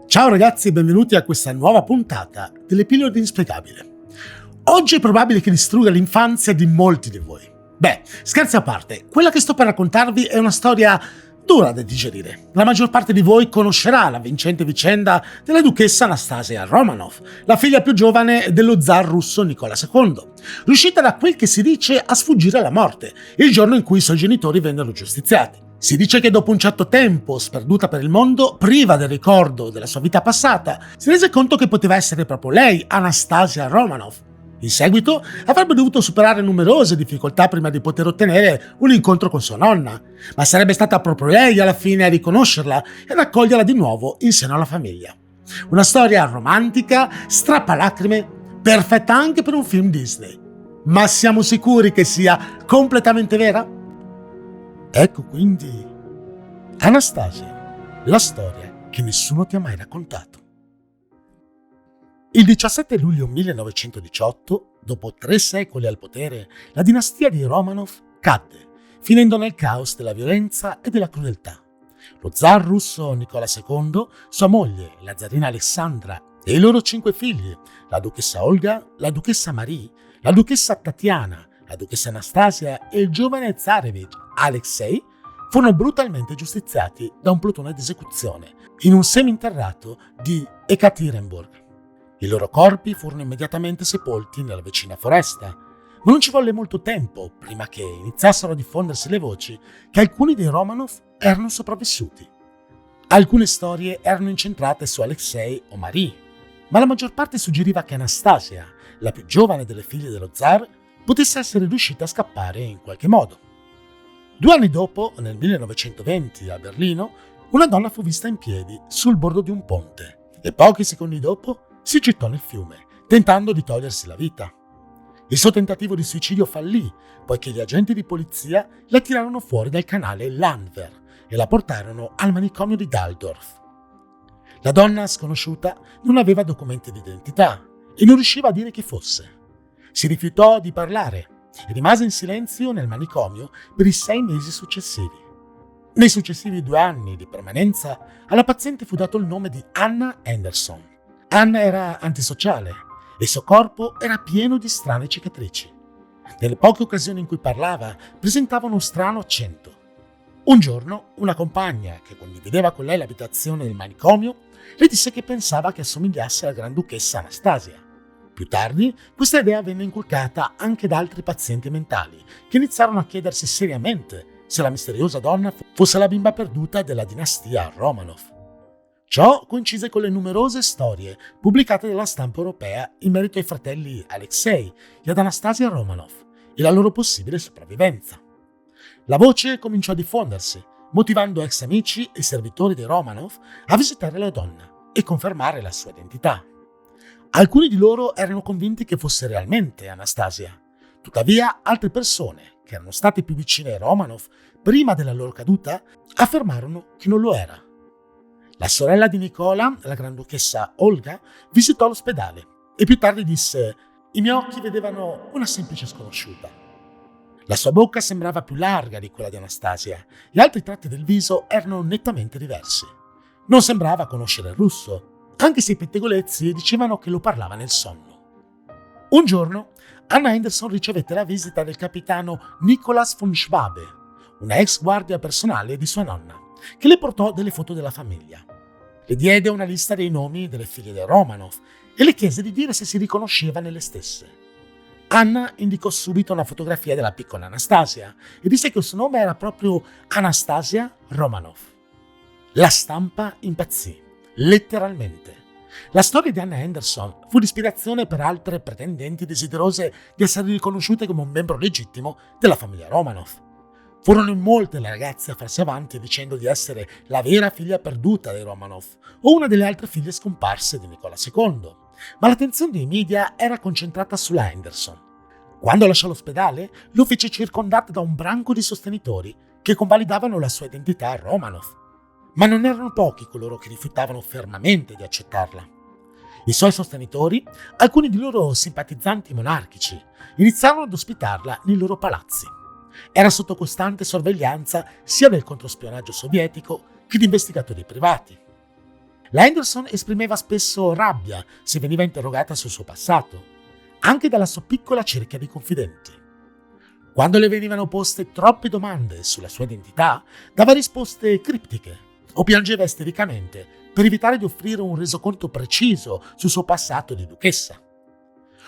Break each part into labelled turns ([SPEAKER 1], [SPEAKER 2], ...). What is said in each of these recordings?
[SPEAKER 1] Ciao ragazzi e benvenuti a questa nuova puntata delle pillole inspiegabili. Oggi è probabile che distrugga l'infanzia di molti di voi. Beh, scherzi a parte, quella che sto per raccontarvi è una storia dura da digerire. La maggior parte di voi conoscerà la vincente vicenda della duchessa Anastasia Romanov, la figlia più giovane dello zar russo Nicola II, riuscita da quel che si dice a sfuggire alla morte, il giorno in cui i suoi genitori vennero giustiziati. Si dice che dopo un certo tempo, sperduta per il mondo, priva del ricordo della sua vita passata, si rese conto che poteva essere proprio lei, Anastasia Romanov. In seguito avrebbe dovuto superare numerose difficoltà prima di poter ottenere un incontro con sua nonna, ma sarebbe stata proprio lei alla fine a riconoscerla e ad accoglierla di nuovo in seno alla famiglia. Una storia romantica, strappalacrime, perfetta anche per un film Disney. Ma siamo sicuri che sia completamente vera? Ecco quindi Anastasia, la storia che nessuno ti ha mai raccontato. Il 17 luglio 1918, dopo 3 secoli al potere, la dinastia di Romanov cadde, finendo nel caos della violenza e della crudeltà. Lo zar russo Nicola II, sua moglie, la zarina Alessandra, e i loro 5 figli, la duchessa Olga, la duchessa Marie, la duchessa Tatiana, la duchessa Anastasia e il giovane zarevich Alexei, furono brutalmente giustiziati da un plotone d'esecuzione in un seminterrato di Ekaterinburg. I loro corpi furono immediatamente sepolti nella vicina foresta, ma non ci volle molto tempo prima che iniziassero a diffondersi le voci che alcuni dei Romanov erano sopravvissuti. Alcune storie erano incentrate su Alexei o Marie, ma la maggior parte suggeriva che Anastasia, la più giovane delle figlie dello zar, potesse essere riuscita a scappare in qualche modo. 2 anni dopo, nel 1920, a Berlino, una donna fu vista in piedi sul bordo di un ponte e pochi secondi dopo si gettò nel fiume, tentando di togliersi la vita. Il suo tentativo di suicidio fallì, poiché gli agenti di polizia la tirarono fuori dal canale Landwehr e la portarono al manicomio di Daldorf. La donna sconosciuta non aveva documenti di identità e non riusciva a dire chi fosse. Si rifiutò di parlare e rimase in silenzio nel manicomio per i 6 mesi successivi. Nei successivi 2 anni di permanenza, alla paziente fu dato il nome di Anna Anderson. Anna era antisociale e il suo corpo era pieno di strane cicatrici. Nelle poche occasioni in cui parlava, presentava uno strano accento. Un giorno, una compagna che condivideva con lei l'abitazione del manicomio le disse che pensava che assomigliasse alla Granduchessa Anastasia. Più tardi, questa idea venne inculcata anche da altri pazienti mentali, che iniziarono a chiedersi seriamente se la misteriosa donna fosse la bimba perduta della dinastia Romanov. Ciò coincise con le numerose storie pubblicate dalla stampa europea in merito ai fratelli Alexei e ad Anastasia Romanov e la loro possibile sopravvivenza. La voce cominciò a diffondersi, motivando ex amici e servitori dei Romanov a visitare la donna e confermare la sua identità. Alcuni di loro erano convinti che fosse realmente Anastasia. Tuttavia, altre persone, che erano state più vicine ai Romanov prima della loro caduta, affermarono che non lo era. La sorella di Nicola, la Granduchessa Olga, visitò l'ospedale e più tardi disse: «I miei occhi vedevano una semplice sconosciuta». La sua bocca sembrava più larga di quella di Anastasia e altri tratti del viso erano nettamente diversi. Non sembrava conoscere il russo, anche se i pettegolezzi dicevano che lo parlava nel sonno. Un giorno, Anna Anderson ricevette la visita del capitano Nicolas von Schwabe, una ex guardia personale di sua nonna, che le portò delle foto della famiglia. Le diede una lista dei nomi delle figlie dei Romanov e le chiese di dire se si riconosceva nelle stesse. Anna indicò subito una fotografia della piccola Anastasia e disse che il suo nome era proprio Anastasia Romanov. La stampa impazzì, letteralmente. La storia di Anna Anderson fu l'ispirazione per altre pretendenti desiderose di essere riconosciute come un membro legittimo della famiglia Romanov. Furono in molte le ragazze a farsi avanti dicendo di essere la vera figlia perduta dei Romanov o una delle altre figlie scomparse di Nicola II, ma l'attenzione dei media era concentrata sulla Anderson. Quando lasciò l'ospedale, lo fece circondata da un branco di sostenitori che convalidavano la sua identità Romanov, ma non erano pochi coloro che rifiutavano fermamente di accettarla. I suoi sostenitori, alcuni di loro simpatizzanti monarchici, iniziarono ad ospitarla nei loro palazzi. Era sotto costante sorveglianza sia del controspionaggio sovietico che di investigatori privati. La Henderson esprimeva spesso rabbia se veniva interrogata sul suo passato, anche dalla sua piccola cerchia di confidenti. Quando le venivano poste troppe domande sulla sua identità, dava risposte criptiche o piangeva istericamente per evitare di offrire un resoconto preciso sul suo passato di duchessa.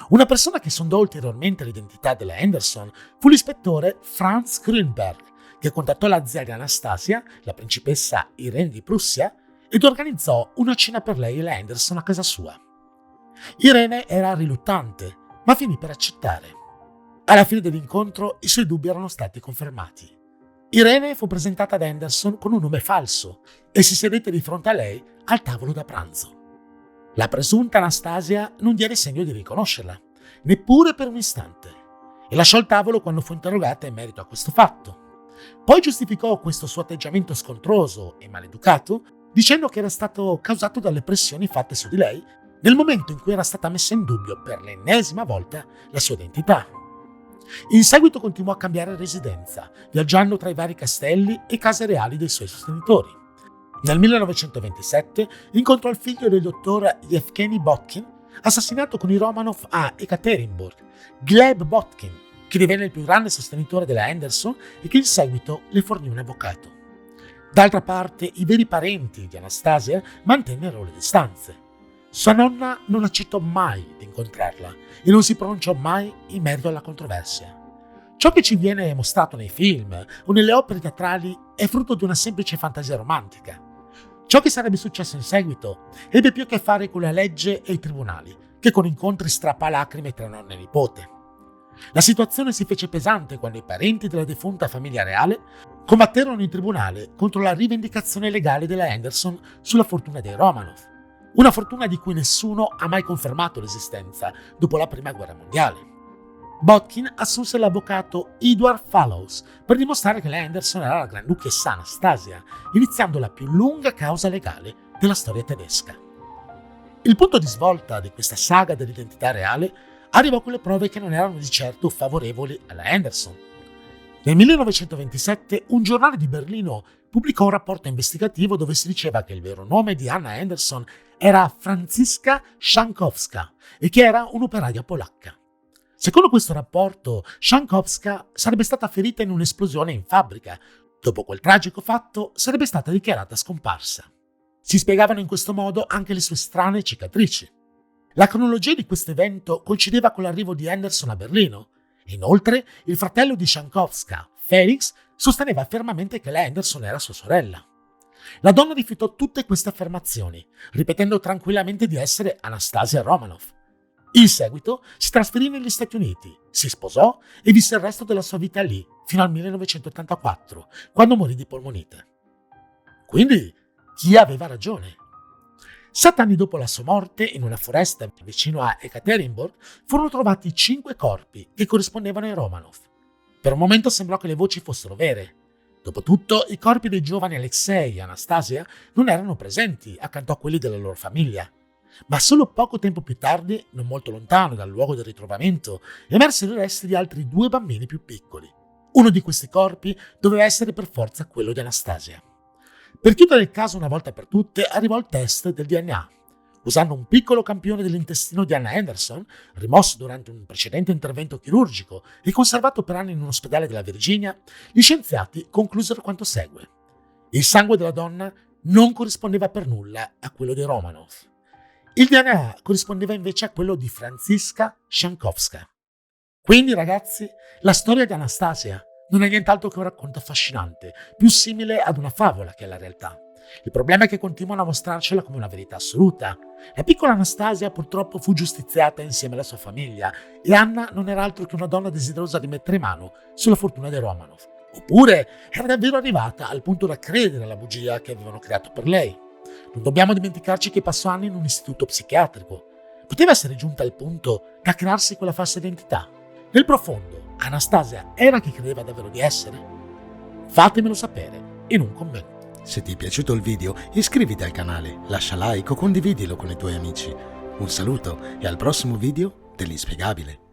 [SPEAKER 1] Una persona che sondò ulteriormente l'identità della Henderson fu l'ispettore Franz Grünberg, che contattò la zia di Anastasia, la principessa Irene di Prussia, ed organizzò una cena per lei e la Henderson a casa sua. Irene era riluttante, ma finì per accettare. Alla fine dell'incontro i suoi dubbi erano stati confermati. Irene fu presentata ad Henderson con un nome falso e si sedette di fronte a lei al tavolo da pranzo. La presunta Anastasia non diede segno di riconoscerla, neppure per un istante, e lasciò il tavolo quando fu interrogata in merito a questo fatto. Poi giustificò questo suo atteggiamento scontroso e maleducato dicendo che era stato causato dalle pressioni fatte su di lei nel momento in cui era stata messa in dubbio per l'ennesima volta la sua identità. In seguito continuò a cambiare residenza, viaggiando tra i vari castelli e case reali dei suoi sostenitori. Nel 1927 incontrò il figlio del dottor Yevgeny Botkin, assassinato con i Romanov a Ekaterinburg, Gleb Botkin, che divenne il più grande sostenitore della Henderson e che in seguito le fornì un avvocato. D'altra parte, i veri parenti di Anastasia mantennero le distanze. Sua nonna non accettò mai di incontrarla e non si pronunciò mai in merito alla controversia. Ciò che ci viene mostrato nei film o nelle opere teatrali è frutto di una semplice fantasia romantica. Ciò che sarebbe successo in seguito ebbe più a che fare con la legge e i tribunali che con incontri strappalacrime tra nonna e nipote. La situazione si fece pesante quando i parenti della defunta famiglia reale combatterono in tribunale contro la rivendicazione legale della Henderson sulla fortuna dei Romanov, una fortuna di cui nessuno ha mai confermato l'esistenza dopo la Prima Guerra Mondiale. Botkin assunse l'avvocato Edward Fallows per dimostrare che la Henderson era la Granduchessa Anastasia, iniziando la più lunga causa legale della storia tedesca. Il punto di svolta di questa saga dell'identità reale arrivò con le prove che non erano di certo favorevoli alla Henderson. Nel 1927 un giornale di Berlino pubblicò un rapporto investigativo dove si diceva che il vero nome di Anna Henderson era Franziska Szankowska e che era un'operaia polacca. Secondo questo rapporto, Szankowska sarebbe stata ferita in un'esplosione in fabbrica. Dopo quel tragico fatto, sarebbe stata dichiarata scomparsa. Si spiegavano in questo modo anche le sue strane cicatrici. La cronologia di questo evento coincideva con l'arrivo di Henderson a Berlino. Inoltre, il fratello di Szankowska, Felix, sosteneva fermamente che la Henderson era sua sorella. La donna rifiutò tutte queste affermazioni, ripetendo tranquillamente di essere Anastasia Romanov. In seguito si trasferì negli Stati Uniti, si sposò e visse il resto della sua vita lì, fino al 1984, quando morì di polmonite. Quindi, chi aveva ragione? 7 anni dopo la sua morte, in una foresta vicino a Ekaterinburg, furono trovati 5 corpi che corrispondevano ai Romanov. Per un momento sembrò che le voci fossero vere. Dopotutto, i corpi dei giovani Alexei e Anastasia non erano presenti accanto a quelli della loro famiglia. Ma solo poco tempo più tardi, non molto lontano dal luogo del ritrovamento, emersero i resti di altri 2 bambini più piccoli. Uno di questi corpi doveva essere per forza quello di Anastasia. Per chiudere il caso una volta per tutte, arrivò il test del DNA. Usando un piccolo campione dell'intestino di Anna Henderson, rimosso durante un precedente intervento chirurgico e conservato per anni in un ospedale della Virginia, gli scienziati conclusero quanto segue. Il sangue della donna non corrispondeva per nulla a quello dei Romanov. Il DNA corrispondeva invece a quello di Franziska Szankowska. Quindi, ragazzi, la storia di Anastasia non è nient'altro che un racconto affascinante, più simile ad una favola che alla realtà. Il problema è che continuano a mostrarcela come una verità assoluta. La piccola Anastasia purtroppo fu giustiziata insieme alla sua famiglia e Anna non era altro che una donna desiderosa di mettere mano sulla fortuna dei Romanov. Oppure era davvero arrivata al punto da credere alla bugia che avevano creato per lei. Non dobbiamo dimenticarci che passò anni in un istituto psichiatrico. Poteva essere giunta al punto da crearsi quella falsa identità. Nel profondo, Anastasia era chi credeva davvero di essere? Fatemelo sapere in un commento.
[SPEAKER 2] Se ti è piaciuto il video, iscriviti al canale, lascia like o condividilo con i tuoi amici. Un saluto e al prossimo video dell'Inspiegabile.